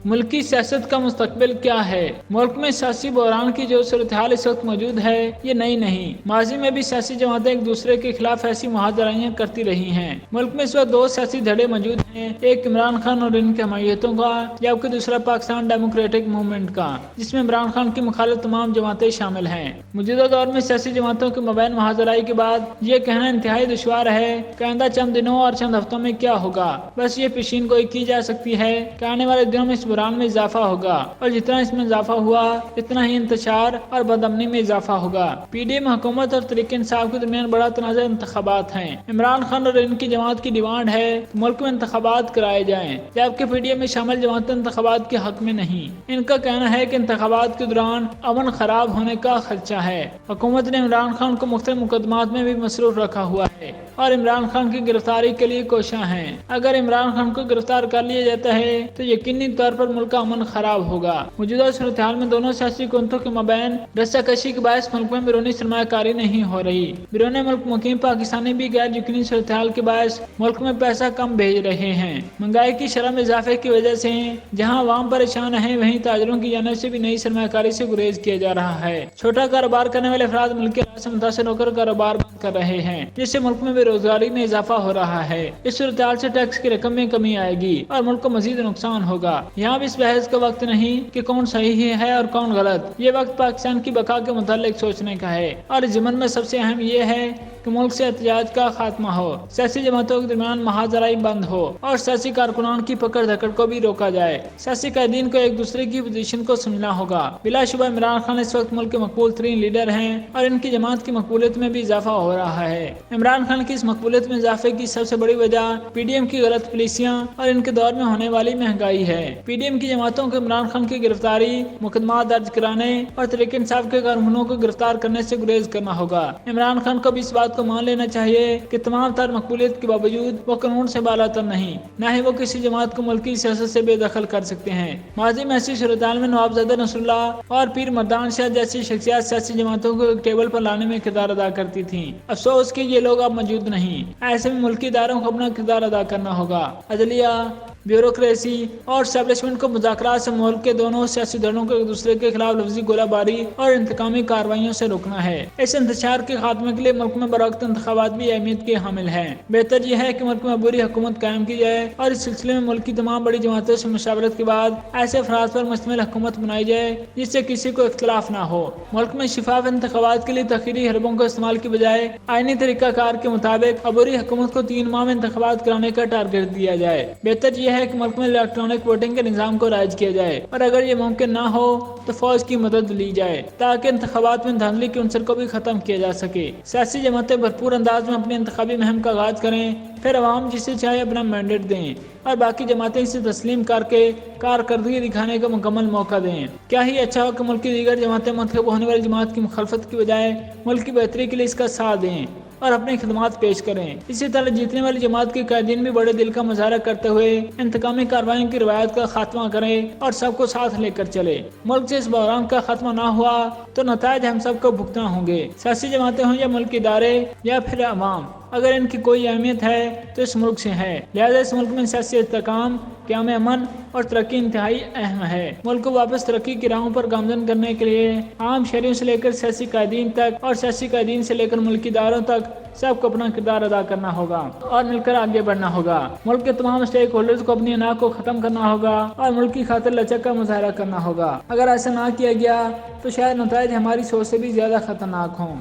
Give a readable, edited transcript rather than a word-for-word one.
ملکی سیاست کا مستقبل کیا ہے؟ ملک میں سیاسی بحران کی جو صورتحال اس وقت موجود ہے یہ نئی نہیں۔ ماضی میں بھی سیاسی جماعتیں ایک دوسرے کے خلاف ایسی مہاجرائیاں کرتی رہی ہیں۔ ملک میں اس وقت دو سیاسی دھڑے موجود ہیں، ایک عمران خان اور ان کے حمایتوں کا، جبکہ دوسرا پاکستان ڈیموکریٹک موومنٹ کا، جس میں عمران خان کی مخالف تمام جماعتیں شامل ہیں۔ موجودہ دور میں سیاسی جماعتوں کے مابین مہاجرائی کے بعد یہ کہنا انتہائی دشوار ہے کہ آئندہ چند دنوں اور چند ہفتوں میں کیا ہوگا۔ بس یہ پیشین گوئی کی جا سکتی ہے کہ آنے والے دنوں میں اس بحران میں اضافہ ہوگا، اور جتنا اس میں اضافہ ہوا اتنا ہی انتشار اور بدامنی میں اضافہ ہوگا۔ پی ڈی ایم حکومت اور تحریک انصاف کے درمیان بڑا تنازع انتخابات ہیں۔ عمران خان اور ان کی جماعت کی ڈیمانڈ ہے کہ ملک میں انتخابات کرائے جائیں، جبکہ پی ڈی ایم میں شامل جماعتیں انتخابات کے حق میں نہیں۔ ان کا کہنا ہے کہ انتخابات کے دوران امن خراب ہونے کا خدشہ ہے۔ حکومت نے عمران خان کو مختلف مقدمات میں بھی مصروف رکھا ہوا ہے اور عمران خان کی گرفتاری کے لیے کوشاں ہیں۔ اگر عمران خان کو گرفتار کر لیا جاتا ہے تو یقینی طور پر ملک کا امن خراب ہوگا۔ موجودہ صورتحال میں دونوں سیاسی قوتوں کے مابین رسہ کشی کے باعث ملک میں بیرونی سرمایہ کاری نہیں ہو رہی۔ بیرون ملک مقیم پاکستانی بھی غیر یقینی صورتحال کے باعث ملک میں پیسہ کم بھیج رہے ہیں۔ مہنگائی کی شرح میں اضافے کی وجہ سے جہاں عوام پریشان ہیں، وہیں تاجروں کی جانب سے بھی نئی سرمایہ کاری سے گریز کیا جا رہا ہے۔ چھوٹا کاروبار کرنے والے افراد ملک کے حالات سے متاثر ہو کر کاروبار بند کر رہے ہیں، جس سے ملک میں بے روزگاری میں اضافہ ہو رہا ہے۔ اس صورتحال سے ٹیکس کی رقم میں کمی آئے گی اور ملک کو مزید نقصان ہوگا۔ یہاں بھی اس بحث کا وقت نہیں کہ کون صحیح ہے اور کون غلط۔ یہ وقت پاکستان کی بقا کے متعلق سوچنے کا ہے، اور اس ضمن میں سب سے اہم یہ ہے کہ ملک سے احتجاج کا خاتمہ ہو، سیاسی جماعتوں کے درمیان مہاجرائی بند ہو اور سیاسی کارکنان کی پکڑ دھکڑ کو بھی روکا جائے۔ سیاسی قائدین کو ایک دوسرے کی پوزیشن کو سمجھنا ہوگا۔ بلا شبہ عمران خان اس وقت ملک کے مقبول ترین لیڈر ہیں اور ان کی جماعت کی مقبولیت میں بھی اضافہ ہو رہا ہے۔ عمران خان کی اس مقبولیت میں اضافے کی سب سے بڑی وجہ پی ڈی ایم کی غلط پالیسیاں اور ان کے دور میں ہونے والی مہنگائی ہے۔ پی ڈی ایم کی جماعتوں کو عمران خان کی گرفتاری، مقدمات درج کرانے اور تحریک انصاف کے کارکنوں کو گرفتار کرنے سے گریز کرنا ہوگا۔ عمران خان کو بھی اس بات کو مان لینا چاہیے کہ تمام تر مقبولیت کے باوجود وہ قانون سے بالاتر نہیں، نہ ہی وہ کسی جماعت کو ملکی سیاست سے بے دخل کر سکتے ہیں۔ ماضی میں ایسی صورتحال میں نوابزادہ نصر اللہ اور پیر مردان شاہ جیسی شخصیات سیاسی جماعتوں کو ایک ٹیبل پر لانے میں کردار ادا کرتی تھیں۔ افسوس کہ یہ لوگ اب موجود نہیں۔ ایسے میں ملکی اداروں کو اپنا کردار ادا کرنا ہوگا۔ عدلیہ، بیوروکریسی اور اسٹیبلشمنٹ کو مذاکرات سے ملک کے دونوں سیاسی دھڑوں کو ایک دوسرے کے خلاف لفظی گولہ باری اور انتقامی کارروائیوں سے روکنا ہے۔ اس انتشار کے خاتمے کے لیے ملک میں بروقت انتخابات بھی اہمیت کے حامل ہیں۔ بہتر یہ ہے کہ ملک میں عبوری حکومت قائم کی جائے اور اس سلسلے میں ملک کی تمام بڑی جماعتوں سے مشاورت کے بعد ایسے افراد پر مشتمل حکومت بنائی جائے جس سے کسی کو اختلاف نہ ہو۔ ملک میں شفاف انتخابات کے لیے تاخیری حربوں کا استعمال کی بجائے آئینی طریقہ کار کے مطابق عبوری حکومت کو 3 ماہ میں انتخابات کرانے کا ٹارگیٹ دیا جائے۔ بہتر یہ ہے کہ ملک میں الیکٹرانک ووٹنگ کے نظام کو رائج کیا جائے، اور اگر یہ ممکن نہ ہو تو فوج کی مدد لی جائے تاکہ انتخابات میں دھاندلی کے عنصر کو بھی ختم کیا جا سکے۔ سیاسی جماعتیں بھرپور انداز میں اپنی انتخابی مہم کا آغاز کریں، پھر عوام جسے چاہے اپنا مینڈیٹ دیں اور باقی جماعتیں اسے تسلیم کر کے کارکردگی دکھانے کا مکمل موقع دیں۔ کیا ہی اچھا ہو کہ ملک کی دیگر جماعتیں منتخب ہونے والی جماعت کی مخالفت کی بجائے ملک کی بہتری کے لیے اس کا ساتھ دیں اور اپنی خدمات پیش کریں۔ اسی طرح جیتنے والی جماعت کے قائدین بھی بڑے دل کا مظاہرہ کرتے ہوئے انتقامی کارروائیوں کی روایت کا خاتمہ کریں اور سب کو ساتھ لے کر چلے۔ ملک سے اس بحران کا خاتمہ نہ ہوا تو نتائج ہم سب کو بھگتنا ہوں گے، سیاسی جماعتیں ہوں یا ملک ادارے یا پھر عوام۔ اگر ان کی کوئی اہمیت ہے تو اس ملک سے ہے، لہذا اس ملک میں سیاسی استحکام، قیام امن اور ترقی انتہائی اہم ہے۔ ملک کو واپس ترقی کی راہوں پر گامزن کرنے کے لیے عام شہریوں سے لے کر سیاسی قائدین تک اور سیاسی قائدین سے لے کر ملکی اداروں تک سب کو اپنا کردار ادا کرنا ہوگا اور مل کر آگے بڑھنا ہوگا۔ ملک کے تمام اسٹیک ہولڈرز کو اپنی انا کو ختم کرنا ہوگا اور ملک کی خاطر لچک کا مظاہرہ کرنا ہوگا۔ اگر ایسا نہ کیا گیا تو شاید نتائج ہماری سوچ سے بھی زیادہ خطرناک ہوں۔